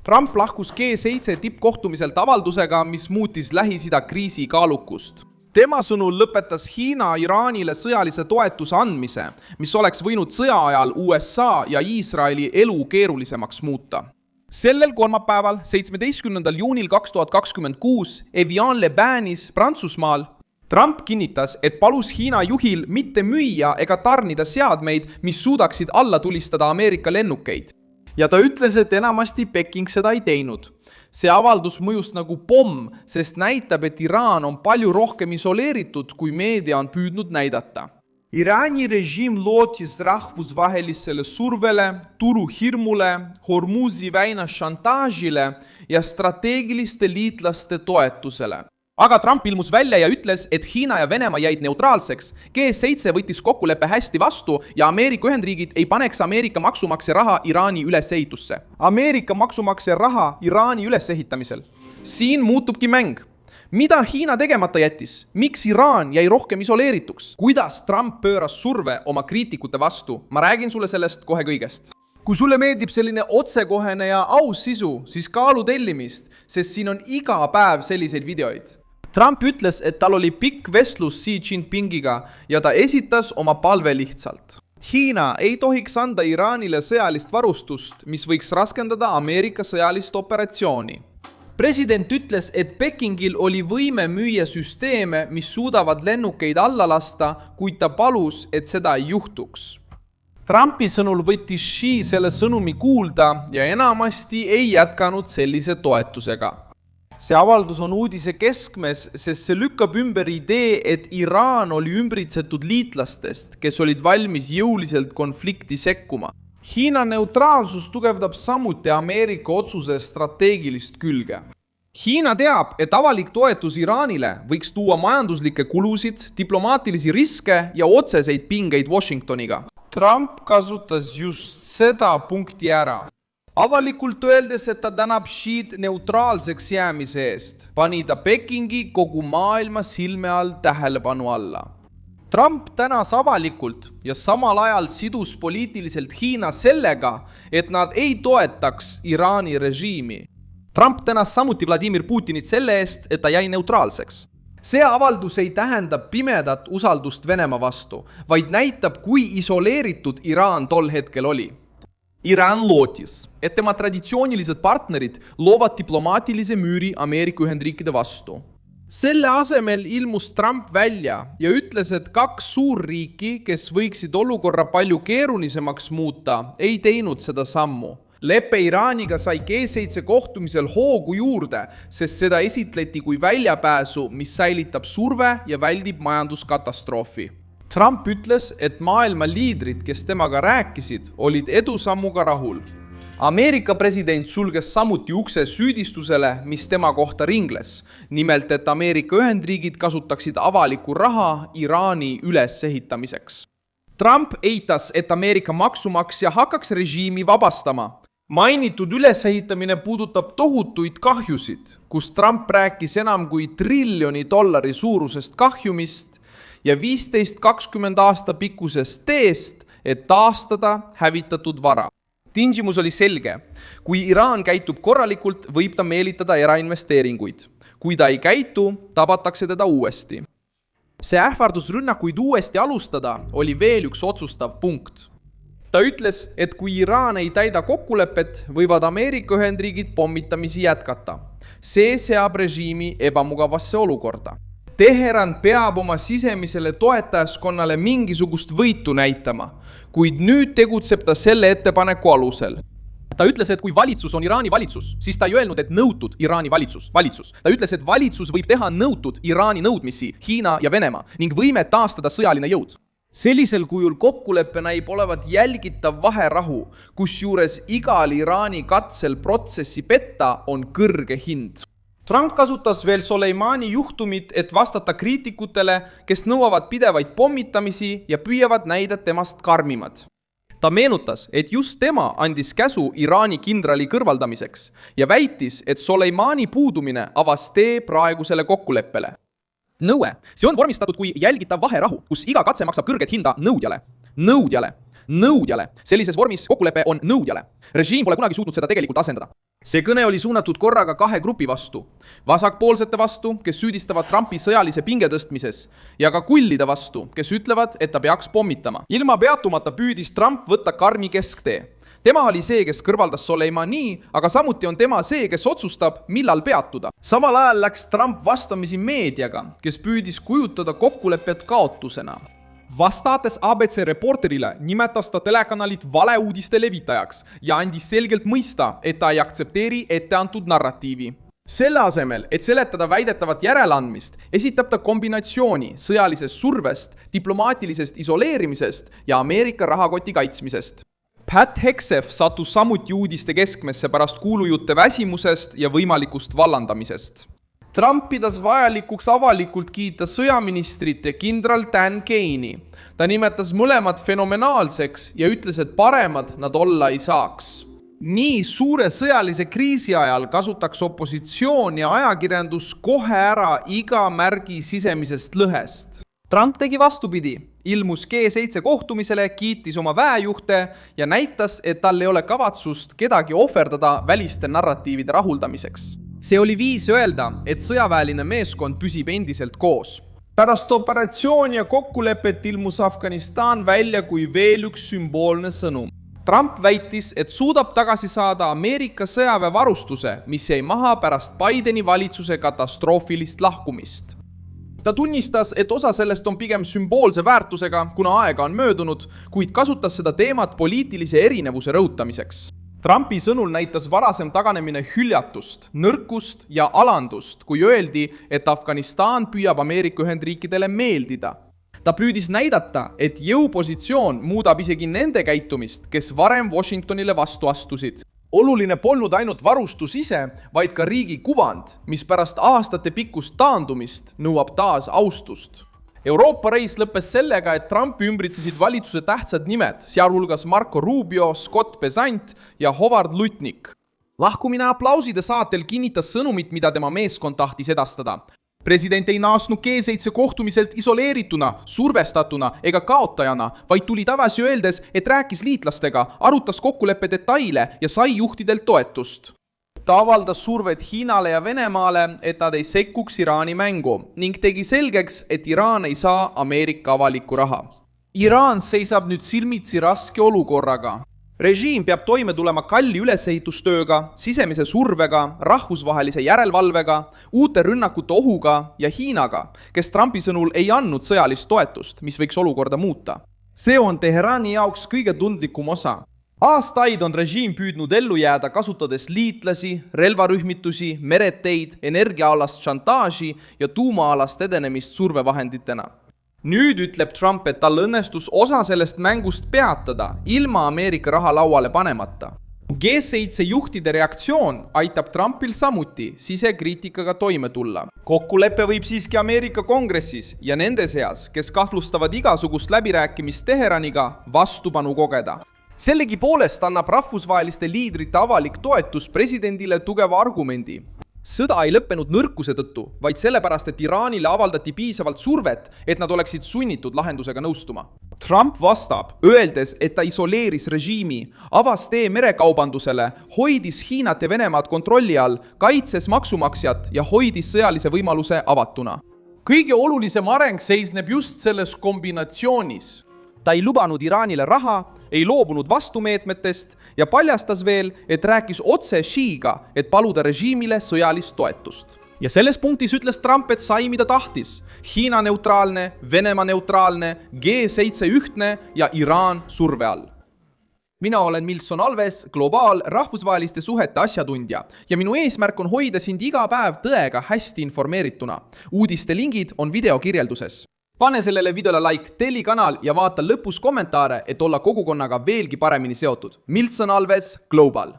Trump lahkus G7 tippkohtumiselt avaldusega, mis muutis Lähis-Ida kriisi kaalukust. Tema sõnul lõpetas Hiina Iraanile sõjalise toetuse andmise, mis oleks võinud sõja ajal USA ja Iisraeli elu keerulisemaks muuta. Sellel kolmapäeval, 17. juunil 2026 Evian-les-Bains Prantsusmaal, Trump kinnitas, et palus Hiina juhil mitte müüa ega tarnida seadmeid, mis suudaksid alla tulistada Ameerika lennukeid. Ja ta ütles, et enamasti Peking seda ei teinud. See avaldus mõjus nagu pomm, sest näitab, et Iraan on palju rohkem isoleeritud, kui meedia on püüdnud näidata. Iraani režiim lootis rahvusvahelisele survele, turuhirmule, Hormuzi väina šantaažile ja strateegiliste liitlaste toetusele. Aga Trump ilmus välja ja ütles, et Hiina ja Venemaa jäid neutraalseks. G7 võttis kokkuleppe hästi vastu ja Ameerika Ühendriigid ei paneks Ameerika maksumaksja raha Iraani ülesehitusse. Ameerika maksumaksja raha Iraani ülesehitamisel. Siin muutubki mäng. Mida Hiina tegemata jättis? Miks Iraan jäi rohkem isoleerituks? Kuidas Trump pööras surve oma kriitikute vastu? Ma räägin sulle sellest kohe kõigest. Kui sulle meeldib selline otsekohene ja aus sisu, siis kaalu tellimist, sest siin on iga päev selliseid videoid. Trump ütles, et tal oli pikk vestlus Xi Jinpingiga ja ta esitas oma palve lihtsalt. Hiina ei tohiks anda Iraanile sõjalist varustust, mis võiks raskendada Ameerika sõjalist operatsiooni. President ütles, et Pekingil oli võime müüa süsteeme, mis suudavad lennukeid alla lasta, kuid ta palus, et seda ei juhtuks. Trumpi sõnul võttis Xi selle sõnumi kuulda ja enamasti ei jätkanud sellise toetusega. See avaldus on uudise keskmes, sest see lükkab ümber idee, et Iraan oli ümbritsetud liitlastest, kes olid valmis jõuliselt konflikti sekkuma. Hiina neutraalsus tugevdab samuti Ameerika otsuse strateegilist külge. Hiina teab, et avalik toetus Iraanile võiks tuua majanduslikke kulusid, diplomaatilisi riske ja otseseid pingeid Washingtoniga. Trump kasutas just seda punkti ära. Avalikult öeldes, et ta tänab Xi'd neutraalseks jäämise eest, pani ta Pekingi kogu maailma silme all tähelepanu alla. Trump tänas avalikult ja samal ajal sidus poliitiliselt Hiina sellega, et nad ei toetaks Iraani režiimi. Trump tänas samuti Vladimir Putinit selle eest, et ta jäi neutraalseks. See avaldus ei tähenda pimedat usaldust Venemaa vastu, vaid näitab, kui isoleeritud Iraan tol hetkel oli. Iraan lootis, et tema traditsioonilised partnerid loovad diplomaatilise müüri Ameerika Ühendriikide vastu. Selle asemel ilmus Trump välja ja ütles, et kaks suurriiki, kes võiksid olukorra palju keerulisemaks muuta, ei teinud seda sammu. Leppe Iraaniga sai G7 kohtumisel hoogu juurde, sest seda esitleti kui väljapääsu, mis säilitab surve ja väldib majanduskatastroofi. Trump ütles, et maailma liidrid, kes temaga rääkisid, olid edusammuga rahul. Ameerika president sulges samuti ukse süüdistusele, mis tema kohta ringles. Nimelt, et Ameerika Ühendriigid kasutaksid avalikku raha Iraani ülesehitamiseks. Trump eitas, et Ameerika maksumaksja hakkaks režiimi vabastama. Mainitud ülesehitamine puudutab tohutuid kahjusid, kus Trump rääkis enam kui $1 triljoni suurusest kahjumist ja 15-20 aasta pikkusest teest, et taastada hävitatud vara. Tingimus oli selge. Kui Iraan käitub korralikult, võib ta meelitada erainvesteeringuid. Kui ta ei käitu, tabatakse teda uuesti. See ähvardus rünnakuid uuesti alustada oli veel üks otsustav punkt. Ta ütles, et kui Iraan ei täida kokkulepet, võivad Ameerika Ühendriigid pommitamisi jätkata. See seab režiimi ebamugavasse olukorda. Teheran peab oma sisemisele toetajaskonnale mingisugust võitu näitama, kuid nüüd tegutseb ta selle ettepaneku alusel. Ta ütles, et kui valitsus on Iraani valitsus, siis ta ei öelnud, et nõutud Iraani valitsus. Ta ütles, et valitsus võib teha nõutud Iraani nõudmisi Hiina ja Venemaa ning võime taastada sõjaline jõud. Sellisel kujul kokkuleppe näib olevat jälgitav vaherahu, kusjuures igal Iraani katsel protsessi petta on kõrge hind. Trump kasutas veel Soleimani juhtumit, et vastata kriitikutele, kes nõuavad pidevaid pommitamisi ja püüavad näida temast karmimad. Ta meenutas, et just tema andis käsu Iraani kindrali kõrvaldamiseks ja väitis, et Soleimani puudumine avas tee praegusele kokkuleppele. Nõue. See on vormistatud kui jälgitav vaherahu, kus iga katse maksab kõrget hinda nõudjale. nõudjale. Sellises vormis kokkulepe on nõudjale. Režiim pole kunagi suutnud seda tegelikult asendada. See kõne oli suunatud korraga kahe grupi vastu. Vasakpoolsete vastu, kes süüdistavad Trumpi sõjalise pinge tõstmises, ja ka kullide vastu, kes ütlevad, et ta peaks pommitama. Ilma peatumata püüdis Trump võtta karmi kesktee. Tema oli see, kes kõrvaldas Soleimani, aga samuti on tema see, kes otsustab, millal peatuda. Samal ajal läks Trump vastamisi meediaga, kes püüdis kujutada kokkulepet kaotusena. Vastates ABC Reporterile nimetas ta telekanalit valeuudiste levitajaks ja andis selgelt mõista, et ta ei aktsepteeri etteantud narratiivi. Selle asemel, et seletada väidetavat järeleandmist, esitab ta kombinatsiooni sõjalisest survest, diplomaatilisest isoleerimisest ja Ameerika rahakoti kaitsmisest. Pat Hegseth sattus samuti uudiste keskmesse pärast kuulujutte väsimusest ja võimalikust vallandamisest. Trump pidas vajalikuks avalikult kiita sõjaministrit ja kindral Dan Kane'i. Ta nimetas mõlemad fenomenaalseks ja ütles, et paremad nad olla ei saaks. Nii suure sõjalise kriisi ajal kasutaks opositsioon ja ajakirjandus kohe ära iga märgi sisemisest lõhest. Trump tegi vastupidi, ilmus G7 kohtumisele, kiitis oma väejuhte ja näitas, et tal ei ole kavatsust kedagi ohverdada väliste narratiivide rahuldamiseks. See oli viis öelda, et sõjaväeline meeskond püsib endiselt koos. Pärast operatsiooni ja kokkulepet ilmus Afganistan välja kui veel üks sümboolne sõnum. Trump väitis, et suudab tagasi saada Ameerika sõjaväevarustuse, mis jäi maha pärast Bideni valitsuse katastroofilist lahkumist. Ta tunnistas, et osa sellest on pigem sümboolse väärtusega, kuna aega on möödunud, kuid kasutas seda teemat poliitilise erinevuse rõhutamiseks. Trumpi sõnul näitas varasem taganemine hüljatust, nõrkust ja alandust, kui öeldi, et Afganistan püüab Ameerika Ühendriikidele meeldida. Ta püüdis näidata, et jõupositsioon muudab isegi nende käitumist, kes varem Washingtonile vastu astusid. Oluline polnud ainult varustus ise, vaid ka riigi kuvand, mis pärast aastate pikkust taandumist nõuab taas austust. Euroopa reis lõppes sellega, et Trumpi ümbritsesid valitsuse tähtsad nimed, sealhulgas Marco Rubio, Scott Bessent ja Howard Lutnick. Lahkumine aplauside saatel kinnitas sõnumit, mida tema meeskond tahtis edastada. President ei naasnud G7 kohtumiselt isoleerituna, survestatuna ega kaotajana, vaid tuli tagasi öeldes, et rääkis liitlastega, arutas kokkuleppe detaile ja sai juhtidelt toetust. Ta avaldas survet Hiinale ja Venemaale, et nad ei sekkuks Iraani mängu ning tegi selgeks, et Iraan ei saa Ameerika avalikku raha. Iraan seisab nüüd silmitsi raske olukorraga. Režiim peab toime tulema kalli ülesehitustööga, sisemise survega, rahvusvahelise järelevalvega, uute rünnakute ohuga ja Hiinaga, kes Trumpi sõnul ei andnud sõjalist toetust, mis võiks olukorda muuta. See on Teherani jaoks kõige tundlikum osa. Aastaid on režiim püüdnud ellu jääda, kasutades liitlasi, relvarühmitusi, mereteid, energiaalast šantaaži ja tuumaalast edenemist survevahenditena. Nüüd ütleb Trump, et tal õnnestus osa sellest mängust peatada, ilma Ameerika raha lauale panemata. G7 juhtide reaktsioon aitab Trumpil samuti sisekriitikaga toime tulla. Kokkulepe võib siiski Ameerika kongressis ja nende seas, kes kahtlustavad igasugust läbirääkimist Teheraniga, vastupanu kogeda. Sellegipoolest annab rahvusvaheliste liidrite avalik toetus presidendile tugeva argumendi. Sõda ei lõppenud nõrkuse tõttu, vaid sellepärast, et Iraanile avaldati piisavalt survet, et nad oleksid sunnitud lahendusega nõustuma. Trump vastab, öeldes, et ta isoleeris režiimi, avas tee merekaubandusele, hoidis Hiinat ja Venemaad kontrolli all, kaitses maksumaksjat ja hoidis sõjalise võimaluse avatuna. Kõige olulisem areng seisneb just selles kombinatsioonis. Ta ei lubanud Iraanile raha, ei loobunud vastumeetmetest ja paljastas veel, et rääkis otse Xiga, et paluda režiimile sõjalist toetust. Ja selles punktis ütles Trump, et sai mida tahtis. Hiina neutraalne, Venemaa neutraalne, G7 ühtne ja Iraan surve all. Mina olen Milson Alves, Globaal rahvusvaheliste suhete asjatundja ja minu eesmärk on hoida sind iga päev tõega hästi informeerituna. Uudiste lingid on videokirjelduses. Pane sellele videole like, telli kanal ja vaata lõpus kommentaare, et olla kogukonnaga veelgi paremini seotud. Milson Alves, Global.